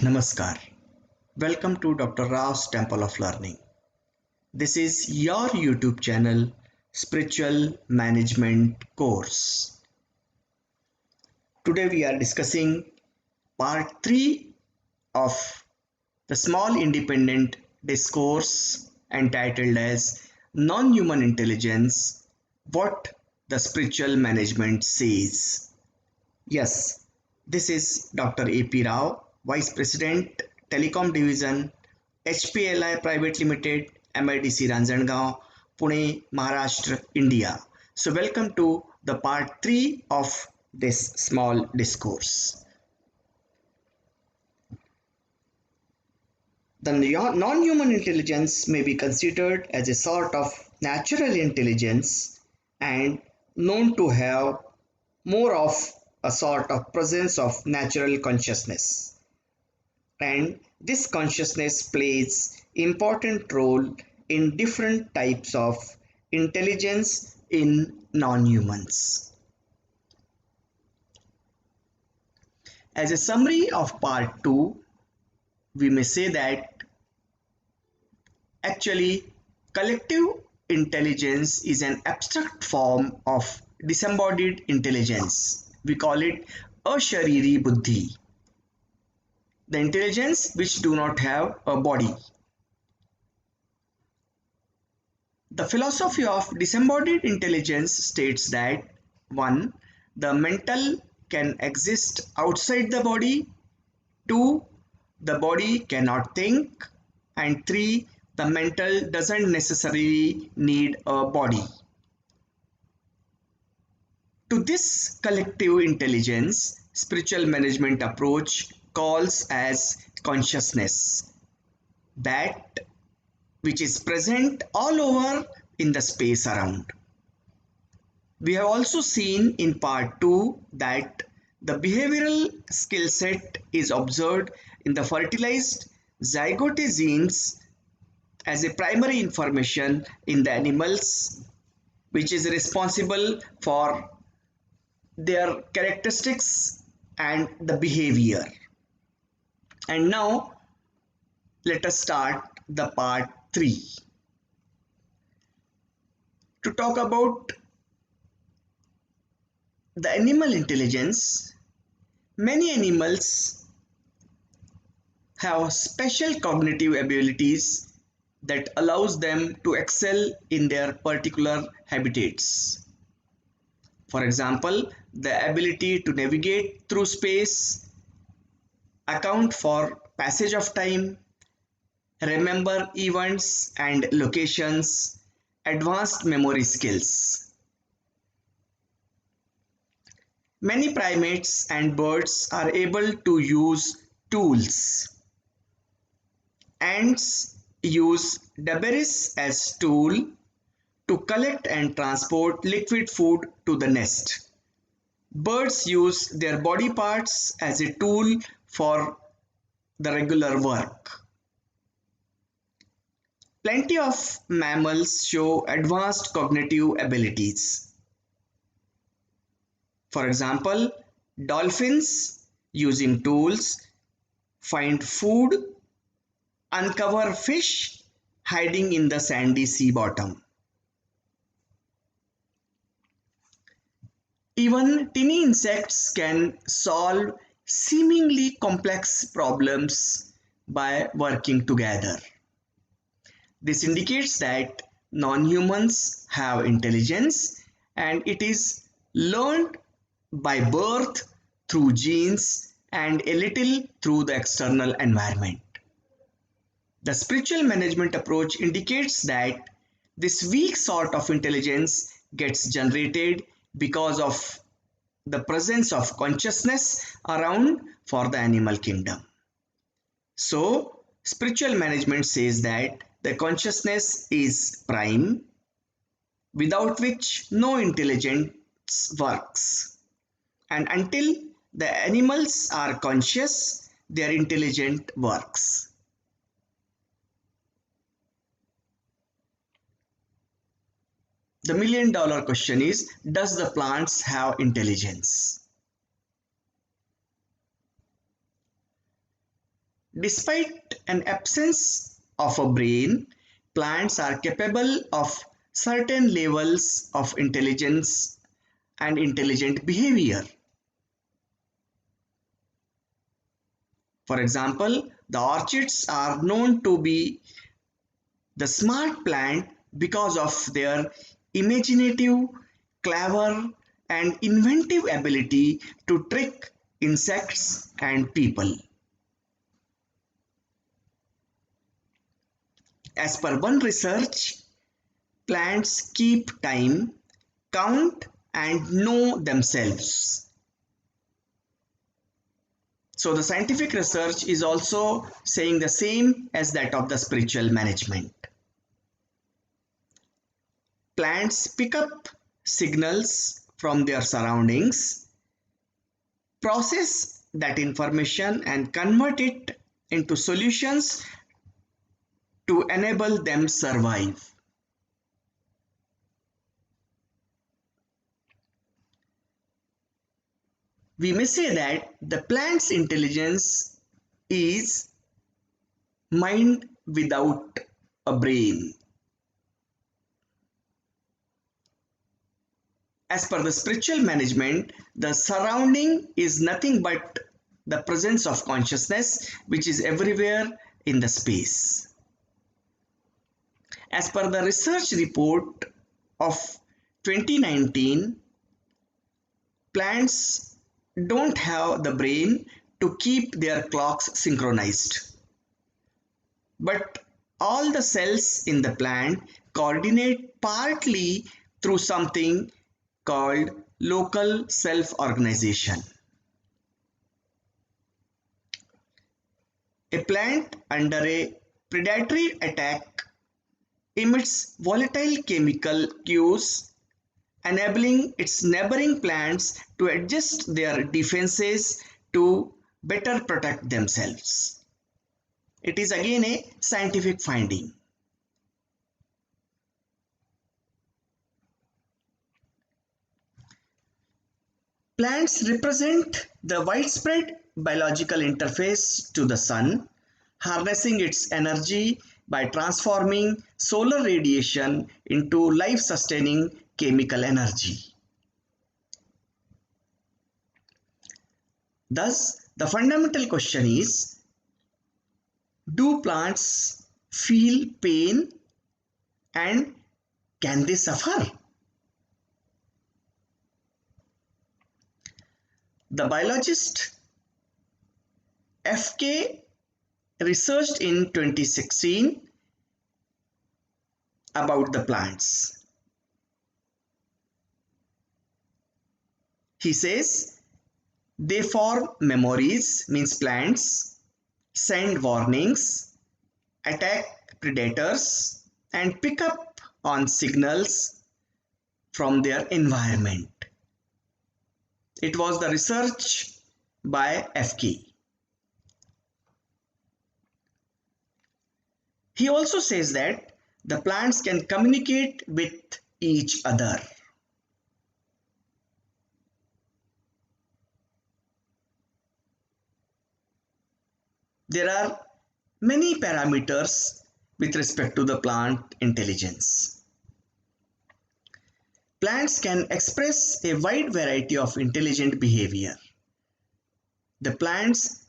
Namaskar. Welcome to Dr. Rao's Temple of Learning. This is your YouTube channel, Spiritual Management Course. Today we are discussing part 3 of the small independent discourse entitled as Non-Human Intelligence, What the Spiritual Management Says. Yes, this is Dr. A.P. Rao, Vice President, Telecom Division, HPLI Private Limited, MIDC Ranjangaon, Pune, Maharashtra, India. So welcome to the part 3 of this small discourse. The non-human intelligence may be considered as a sort of natural intelligence and known to have more of a sort of presence of natural consciousness, and this consciousness plays important role in different types of intelligence in non-humans. As a summary of part 2, we may say that actually collective intelligence is an abstract form of disembodied intelligence. We call it ashariri buddhi, the intelligence which do not have a body. The philosophy of disembodied intelligence states that 1. The mental can exist outside the body, 2. The body cannot think, and 3. The mental doesn't necessarily need a body. To this collective intelligence, spiritual management approach calls as consciousness, that which is present all over in the space around. We have also seen in part 2 that the behavioral skill set is observed in the fertilized zygote genes as a primary information in the animals, which is responsible for their characteristics and the behavior. And now let us start the part 3 to talk about the animal intelligence. Many animals have special cognitive abilities that allows them to excel in their particular habitats. For example, the ability to navigate through space, account for passage of time, remember events and locations, advanced memory skills. Many primates and birds are able to use tools. Ants use debris as tool to collect and transport liquid food to the nest. Birds use their body parts as a tool for the regular work. Plenty of mammals show advanced cognitive abilities. For example, dolphins using tools find food, uncover fish hiding in the sandy sea bottom. Even tiny insects can solve seemingly complex problems by working together. This indicates that non-humans have intelligence, and it is learned by birth through genes and a little through the external environment. The spiritual management approach indicates that this weak sort of intelligence gets generated because of the presence of consciousness around for the animal kingdom. So, spiritual management says that the consciousness is prime, without which no intelligence works. And until the animals are conscious, their intelligence works. The million-dollar question is, does the plants have intelligence? Despite an absence of a brain, plants are capable of certain levels of intelligence and intelligent behavior. For example, the orchids are known to be the smart plant because of their imaginative, clever, and inventive ability to trick insects and people. As per one research, plants keep time, count, and know themselves. So the scientific research is also saying the same as that of the spiritual management. Plants pick up signals from their surroundings, process that information, and convert it into solutions to enable them survive. We may say that the plant's intelligence is mind without a brain. As per the spiritual management, the surrounding is nothing but the presence of consciousness which is everywhere in the space. As per the research report of 2019, plants don't have the brain to keep their clocks synchronized. But all the cells in the plant coordinate partly through something called local self-organization. A plant under a predatory attack emits volatile chemical cues, enabling its neighboring plants to adjust their defenses to better protect themselves. It is again a scientific finding. Plants represent the widespread biological interface to the sun, harnessing its energy by transforming solar radiation into life-sustaining chemical energy. Thus, the fundamental question is, do plants feel pain and can they suffer? The biologist F.K. researched in 2016 about the plants. He says they form memories, means plants, send warnings, attack predators, and pick up on signals from their environment. It was the research by F.K. He also says that the plants can communicate with each other. There are many parameters with respect to the plant intelligence. Plants can express a wide variety of intelligent behavior. The plants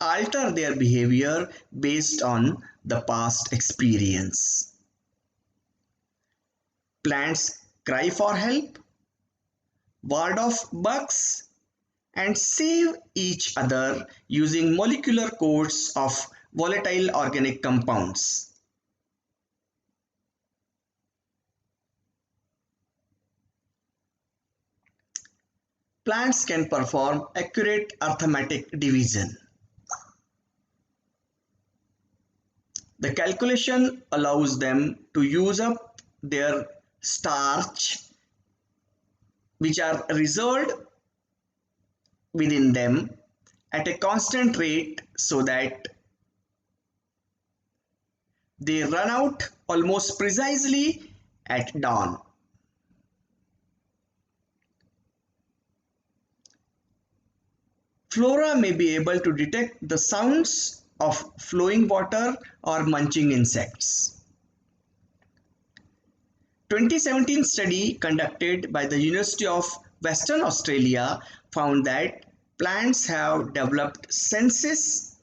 alter their behavior based on the past experience. Plants cry for help, ward off bugs, and save each other using molecular codes of volatile organic compounds. Plants can perform accurate arithmetic division. The calculation allows them to use up their starch, which are reserved within them at a constant rate so that they run out almost precisely at dawn. Flora may be able to detect the sounds of flowing water or munching insects. 2017 study conducted by the University of Western Australia found that plants have developed senses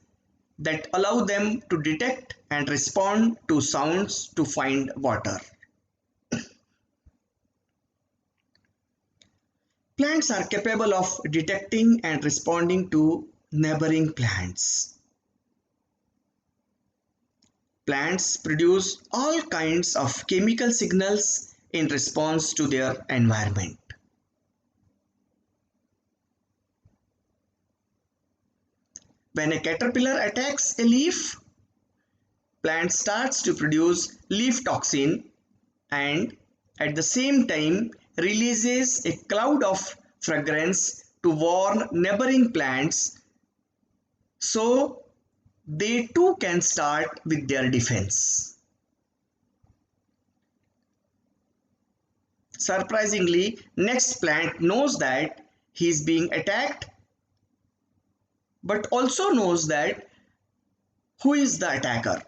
that allow them to detect and respond to sounds to find water. Plants are capable of detecting and responding to neighboring plants. Plants produce all kinds of chemical signals in response to their environment. When a caterpillar attacks a leaf, plant starts to produce leaf toxin and at the same time releases a cloud of fragrance to warn neighboring plants so they too can start with their defense. Surprisingly, next plant knows that he is being attacked but also knows that who is the attacker.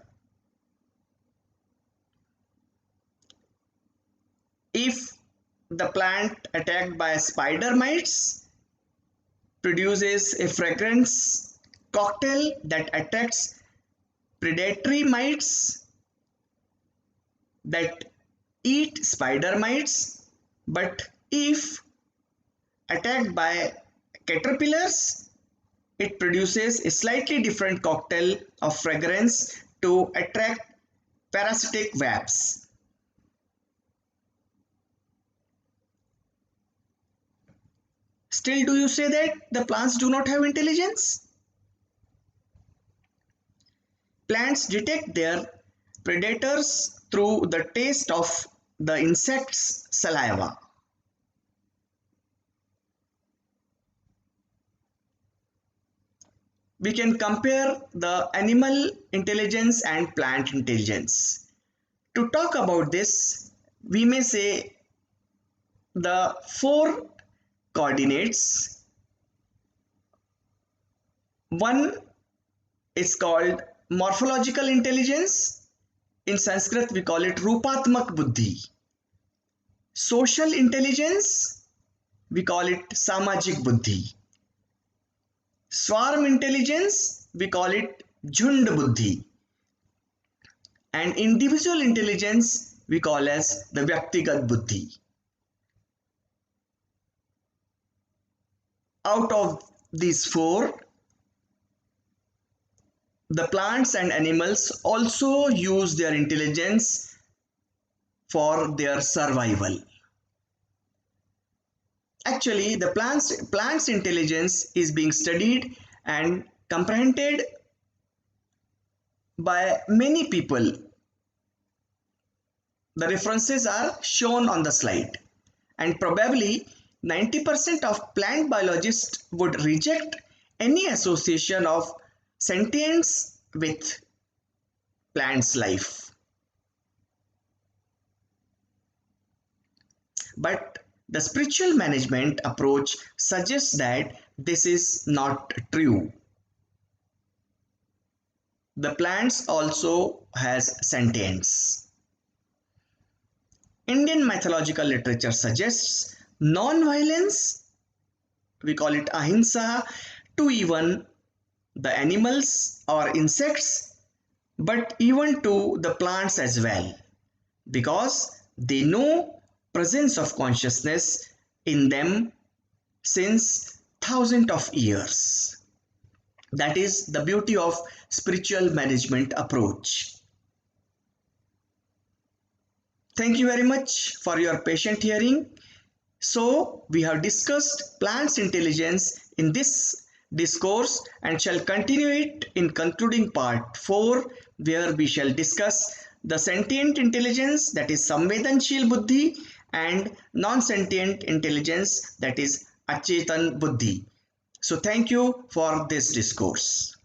If the plant attacked by spider mites produces a fragrance cocktail that attracts predatory mites that eat spider mites, but if attacked by caterpillars, it produces a slightly different cocktail of fragrance to attract parasitic wasps. Still, do you say that the plants do not have intelligence? Plants detect their predators through the taste of the insect's saliva. We can compare the animal intelligence and plant intelligence. To talk about this, we may say the four coordinates. One is called morphological intelligence. In Sanskrit, we call it Rupatmak Buddhi. Social intelligence, we call it Samajik Buddhi. Swarm intelligence, we call it Jhund Buddhi. And individual intelligence, we call as the Vyaktigat Buddhi. Out of these four, the plants and animals also use their intelligence for their survival. Actually, the plant's intelligence is being studied and comprehended by many people. The references are shown on the slide, and probably 90% of plant biologists would reject any association of sentience with plants' life. But the spiritual management approach suggests that this is not true. The plants also has sentience. Indian mythological literature suggests non-violence, we call it ahimsa, to even the animals or insects, but even to the plants as well, because they know presence of consciousness in them since thousands of years. That is the beauty of spiritual management approach. Thank you very much for your patient hearing. So we have discussed plants' intelligence in this discourse and shall continue it in concluding part 4, where we shall discuss the sentient intelligence, that is Samvedanshil Buddhi, and non-sentient intelligence, that is Achetan Buddhi. So thank you for this discourse.